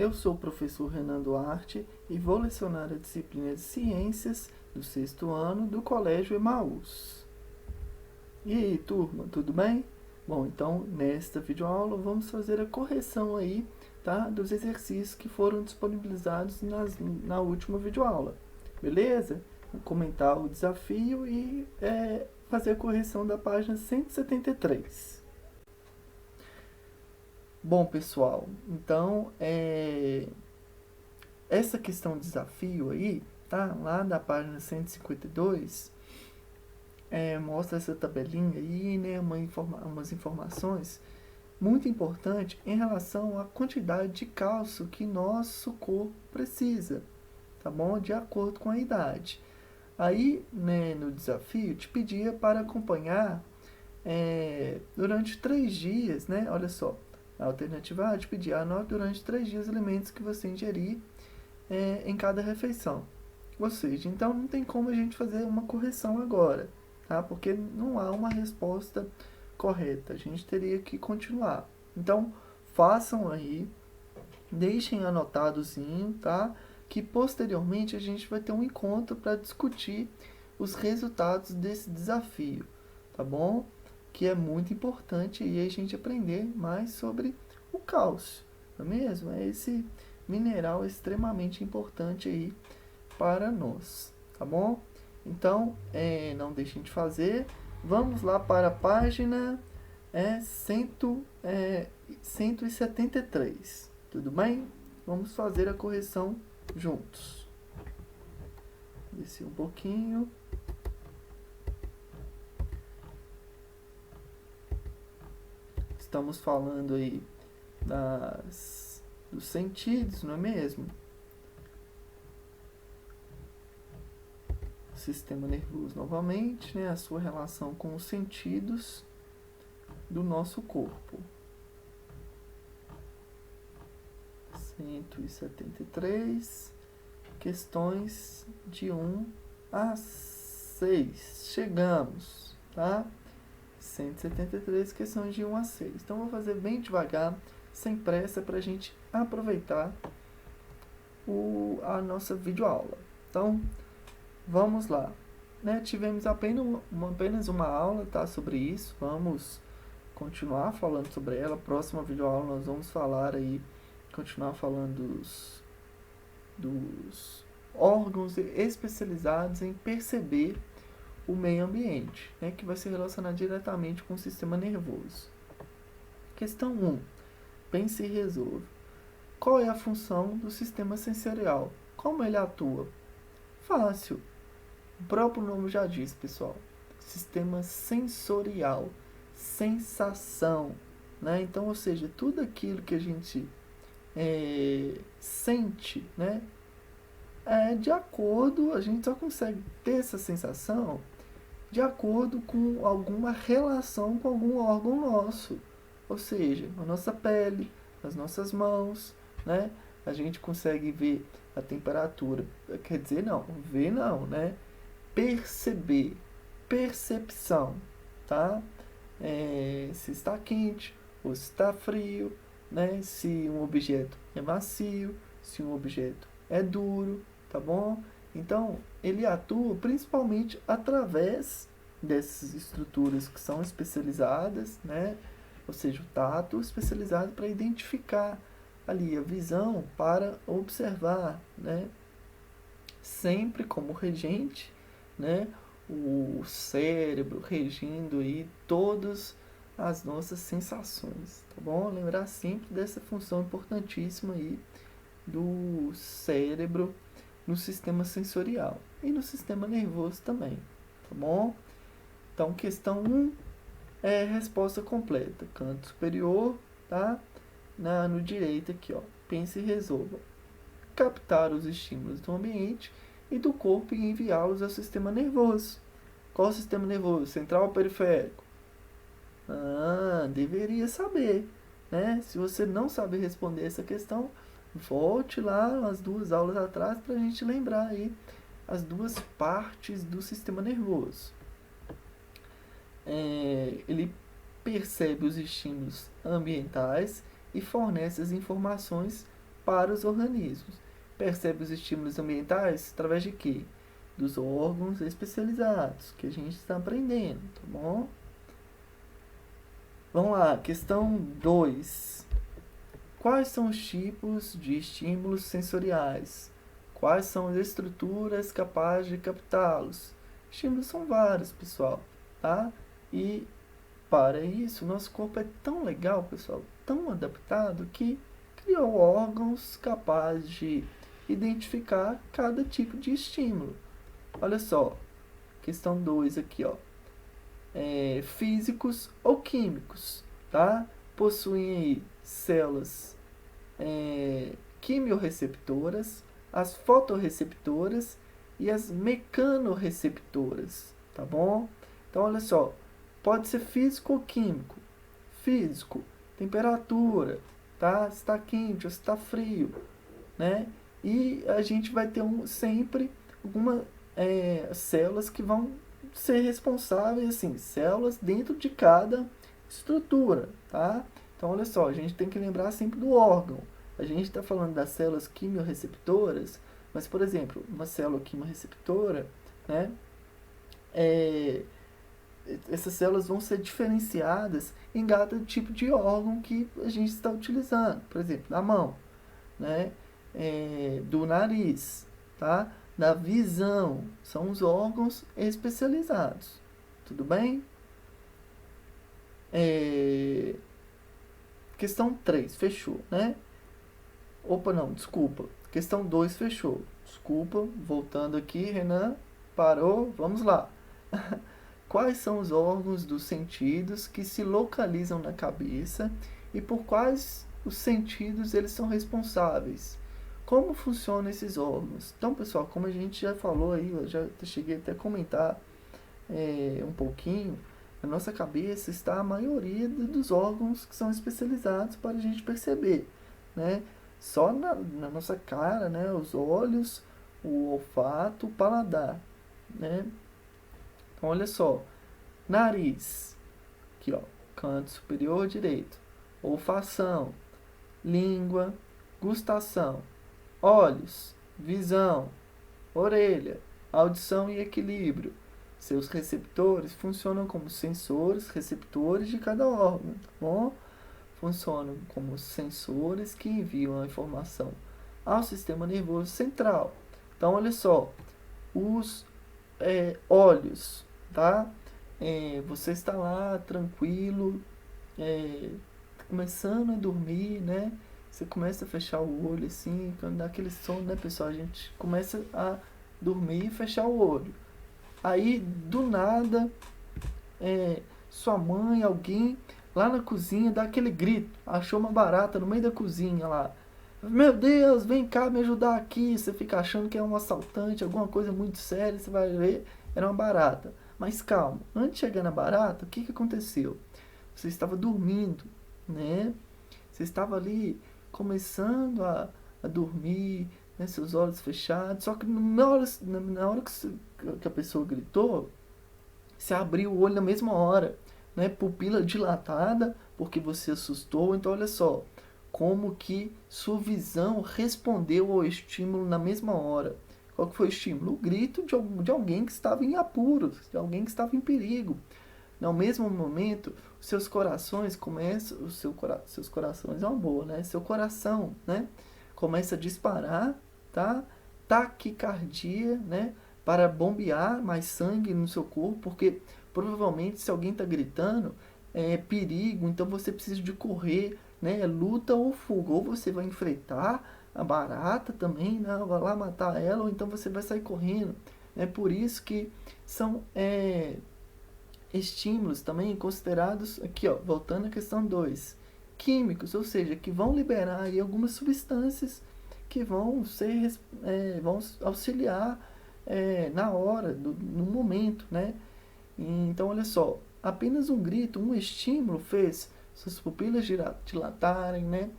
Eu sou o professor Renan Duarte e vou lecionar a disciplina de Ciências do 6º ano do Colégio Emaús. E aí, turma, tudo bem? Bom, então, nesta videoaula vamos fazer a correção aí, tá, dos exercícios que foram disponibilizados na última videoaula, beleza? Vou comentar o desafio e fazer a correção da página 173. Bom, pessoal, então, essa questão de desafio aí, tá? Lá da página 152, mostra essa tabelinha aí, né? Umas informações muito importantes em relação à quantidade de cálcio que nosso corpo precisa, tá bom? De acordo com a idade. Aí, né, no desafio, te pedia para acompanhar durante 3 dias, né? Olha só, a alternativa A te pedia anote durante 3 dias os alimentos que você ingerir em cada refeição. Ou seja, então não tem como a gente fazer uma correção agora, tá? Porque não há uma resposta correta. A gente teria que continuar. Então, façam aí, deixem anotadozinho, tá? Que posteriormente a gente vai ter um encontro para discutir os resultados desse desafio, tá bom? Que é muito importante e a gente aprender mais sobre o cálcio, não é mesmo? É esse mineral extremamente importante aí para nós, tá bom? Então, não deixem de fazer. Vamos lá para a página 173, tudo bem? Vamos fazer a correção juntos. Descer um pouquinho. Estamos falando aí dos sentidos, não é mesmo? Sistema nervoso novamente, né? A sua relação com os sentidos do nosso corpo. 173, questões de 1 a 6. Chegamos, tá? 173 questões de 1 a 6. Então, vou fazer bem devagar, sem pressa, para a gente aproveitar a nossa videoaula. Então, vamos lá. Né? Tivemos apenas uma aula, tá, sobre isso. Vamos continuar falando sobre ela. Próxima videoaula nós vamos falar aí, continuar falando dos órgãos especializados em perceber o meio ambiente, né, que vai se relacionar diretamente com o sistema nervoso. Questão 1. Pense e resolva. Qual é a função do sistema sensorial? Como ele atua? Fácil. O próprio nome já diz, pessoal. Sistema sensorial. Sensação. Né? Então, ou seja, tudo aquilo que a gente sente, né? De acordo, a gente só consegue ter essa sensação de acordo com alguma relação com algum órgão nosso. Ou seja, a nossa pele, as nossas mãos, né? A gente consegue ver a temperatura. Quer dizer, não, ver não, né? Perceber, percepção, tá? Se está quente ou se está frio, né? Se um objeto é macio, se um objeto é duro, tá bom? Então, ele atua principalmente através dessas estruturas que são especializadas, né? Ou seja, o tato especializado para identificar ali a visão, para observar, né? Sempre como regente, né? O cérebro regindo aí todas as nossas sensações, tá bom? Lembrar sempre dessa função importantíssima aí do cérebro no sistema sensorial e no sistema nervoso também, tá bom? Então, questão 1 é resposta completa, canto superior, tá? No direito aqui, ó, pense e resolva. Captar os estímulos do ambiente e do corpo e enviá-los ao sistema nervoso. Qual o sistema nervoso? Central ou periférico? Deveria saber, né? Se você não sabe responder essa questão, volte lá as 2 aulas atrás para a gente lembrar aí as 2 partes do sistema nervoso. Ele percebe os estímulos ambientais e fornece as informações para os organismos. Percebe os estímulos ambientais através de quê? Dos órgãos especializados, que a gente está aprendendo, tá bom? Vamos lá, questão 2. Quais são os tipos de estímulos sensoriais? Quais são as estruturas capazes de captá-los? Estímulos são vários, pessoal, tá? E para isso, nosso corpo é tão legal, pessoal, tão adaptado, que criou órgãos capazes de identificar cada tipo de estímulo. Olha só, questão 2 aqui, ó. Físicos ou químicos, tá? Possuem aí células quimiorreceptoras, as fotorreceptoras e as mecanorreceptoras, tá bom? Então, olha só, pode ser físico ou químico. Físico, temperatura, tá? Se está quente ou se está frio, né? E a gente vai ter sempre algumas células que vão ser responsáveis, assim, células dentro de cada estrutura, tá? Então, olha só, a gente tem que lembrar sempre do órgão. A gente está falando das células quimiorreceptoras, mas, por exemplo, uma célula quimiorreceptora, né? Essas células vão ser diferenciadas em cada tipo de órgão que a gente está utilizando. Por exemplo, da mão, né? Do nariz, tá? Da visão. São os órgãos especializados. Tudo bem? Questão 3, fechou, né? Opa, não, desculpa. Questão 2, fechou. Desculpa, voltando aqui, Renan. Parou, vamos lá. Quais são os órgãos dos sentidos que se localizam na cabeça e por quais os sentidos eles são responsáveis? Como funcionam esses órgãos? Então, pessoal, como a gente já falou aí, eu já cheguei até a comentar um pouquinho, na nossa cabeça está a maioria dos órgãos que são especializados para a gente perceber, né? Só na nossa cara, né? Os olhos, o olfato, o paladar, né? Então, olha só, nariz, aqui ó, canto superior direito, olfação, língua, gustação, olhos, visão, orelha, audição e equilíbrio. Seus receptores funcionam como sensores, receptores de cada órgão, tá bom? Funcionam como sensores que enviam a informação ao sistema nervoso central. Então, olha só, os olhos, tá? Você está lá tranquilo, começando a dormir, né? Você começa a fechar o olho assim, quando dá aquele sono, né, pessoal? A gente começa a dormir e fechar o olho. Aí, do nada, sua mãe, alguém lá na cozinha dá aquele grito. Achou uma barata no meio da cozinha lá. Meu Deus, vem cá me ajudar aqui. Você fica achando que é um assaltante, alguma coisa muito séria. Você vai ver, era uma barata. Mas calma, antes de chegar na barata, o que aconteceu? Você estava dormindo, né? Você estava ali começando a dormir, né? Seus olhos fechados. Só que na hora que a pessoa gritou, você abriu o olho na mesma hora, né? Pupila dilatada, porque você assustou. Então, olha só, como que sua visão respondeu ao estímulo na mesma hora. Qual que foi o estímulo? O grito de alguém que estava em apuros, de alguém que estava em perigo. No mesmo momento, os seus corações começam, seus corações é uma boa, né? Seu coração, né? Começa a disparar, tá? Taquicardia, né? Para bombear mais sangue no seu corpo, porque provavelmente se alguém está gritando, é perigo, então você precisa de correr, né? Luta ou fuga, ou você vai enfrentar a barata também, né? Vai lá matar ela, ou então você vai sair correndo. É por isso que são estímulos também considerados, aqui ó, voltando à questão 2, químicos, ou seja, que vão liberar aí algumas substâncias que vão vão auxiliar na hora, no momento, né? Então, olha só, apenas um grito, um estímulo fez suas pupilas dilatarem, né?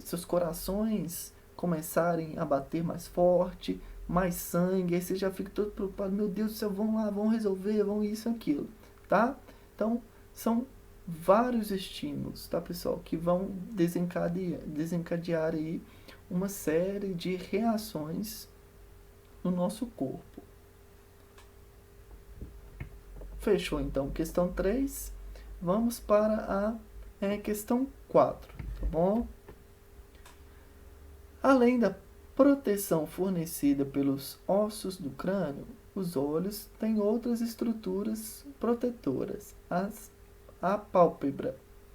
Seus corações começarem a bater mais forte, mais sangue, aí você já fica todo preocupado, meu Deus do céu, vão lá, vão resolver, vão isso, aquilo, tá? Então, são vários estímulos, tá, pessoal? Que vão desencadear aí uma série de reações no nosso corpo. Fechou, então, questão 3. Vamos para a questão 4, tá bom? Além da proteção fornecida pelos ossos do crânio, os olhos têm outras estruturas protetoras. A pálpebra,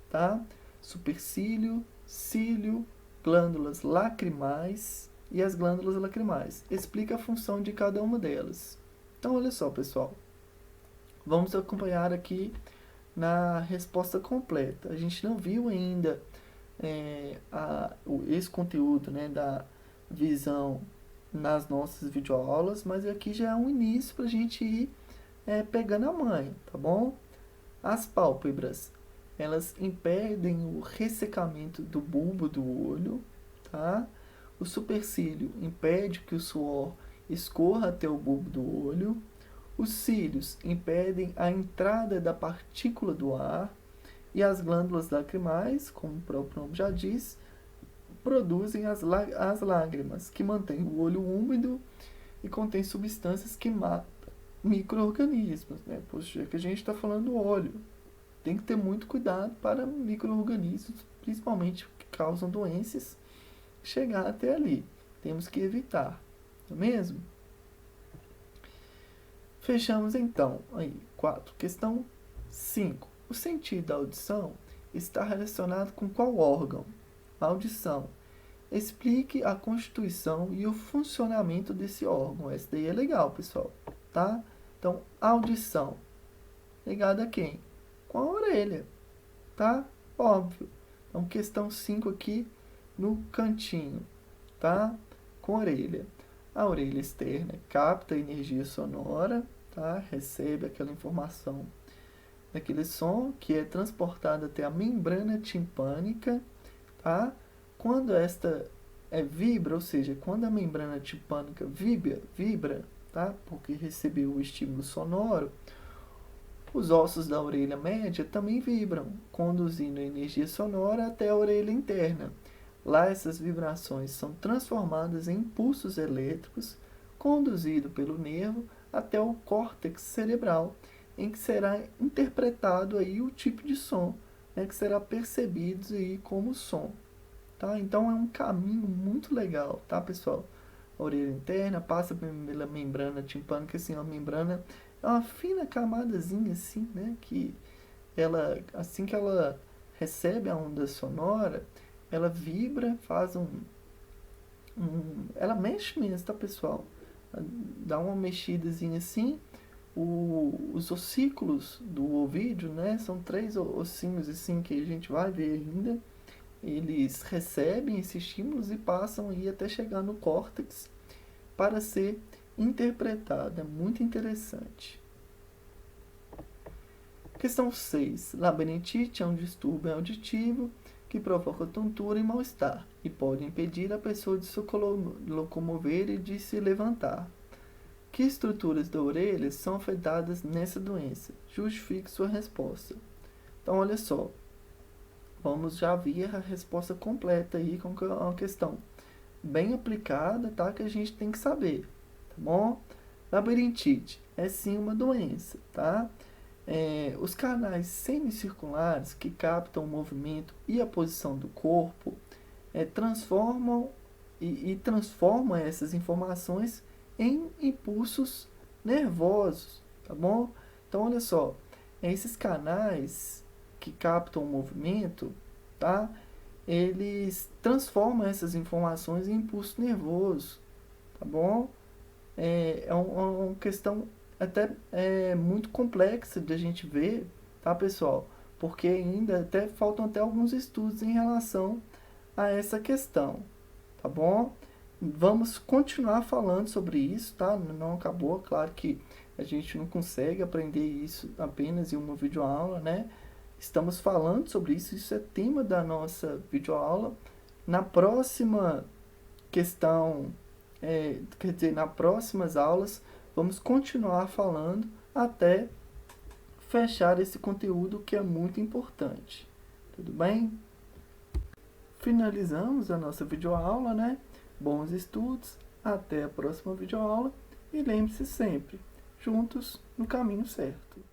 tá? Supercílio, cílio, glândulas lacrimais e as glândulas lacrimais. Explica a função de cada uma delas. Então, olha só, pessoal. Vamos acompanhar aqui na resposta completa. A gente não viu ainda esse conteúdo, né, da visão nas nossas videoaulas, mas aqui já é um início para a gente ir pegando a manha, tá bom? As pálpebras, elas impedem o ressecamento do bulbo do olho, tá? O supercílio impede que o suor escorra até o bulbo do olho. Os cílios impedem a entrada da partícula do ar. E as glândulas lacrimais, como o próprio nome já diz, produzem as lágrimas, que mantêm o olho úmido e contém substâncias que matam micro-organismos, né? Poxa, que a gente está falando do olho. Tem que ter muito cuidado para micro-organismos, principalmente que causam doenças, chegar até ali. Temos que evitar, não é mesmo? Fechamos então. Aí, 4. Questão 5. O sentido da audição está relacionado com qual órgão? A audição. Explique a constituição e o funcionamento desse órgão. Essa daí é legal, pessoal, tá? Então, audição. Ligada a quem? Com a orelha, tá? Óbvio. Então, questão 5 aqui no cantinho, tá? Com a orelha. A orelha externa capta a energia sonora, tá? Recebe aquela informação daquele som que é transportado até a membrana timpânica, tá? Quando esta vibra, ou seja, quando a membrana timpânica vibra, tá? Porque recebeu o estímulo sonoro, os ossos da orelha média também vibram, conduzindo a energia sonora até a orelha interna. Lá essas vibrações são transformadas em impulsos elétricos, conduzidos pelo nervo até o córtex cerebral, em que será interpretado aí o tipo de som, né, que será percebido aí como som, tá? Então é um caminho muito legal, tá, pessoal? A orelha interna passa pela membrana timpânica, assim, a membrana é uma fina camadazinha assim, né, que ela, assim que ela recebe a onda sonora, ela vibra, faz ela mexe mesmo, tá, pessoal? Dá uma mexidazinha assim. Os ossículos do ouvido, né, são 3 ossinhos assim que a gente vai ver ainda. Eles recebem esses estímulos e passam aí até chegar no córtex para ser interpretado. É muito interessante. Questão 6. Labirintite é um distúrbio auditivo que provoca tontura e mal-estar e pode impedir a pessoa de se locomover e de se levantar. Que estruturas da orelha são afetadas nessa doença? Justifique sua resposta. Então, olha só. Vamos já ver a resposta completa aí com uma questão bem aplicada, tá? Que a gente tem que saber, tá bom? Labirintite é sim uma doença, tá? Os canais semicirculares que captam o movimento e a posição do corpo transformam essas informações em impulsos nervosos, tá bom? Então, olha só, esses canais que captam o movimento, tá? Eles transformam essas informações em impulso nervoso, tá bom? É uma questão até muito complexa de a gente ver, tá, pessoal? Porque ainda faltam até alguns estudos em relação a essa questão, tá bom? Vamos continuar falando sobre isso, tá? Não acabou, claro que a gente não consegue aprender isso apenas em uma videoaula, né? Estamos falando sobre isso, isso é tema da nossa videoaula. Na próxima questão, nas próximas aulas, vamos continuar falando até fechar esse conteúdo que é muito importante. Tudo bem? Finalizamos a nossa videoaula, né? Bons estudos, até a próxima videoaula e lembre-se sempre, juntos no caminho certo.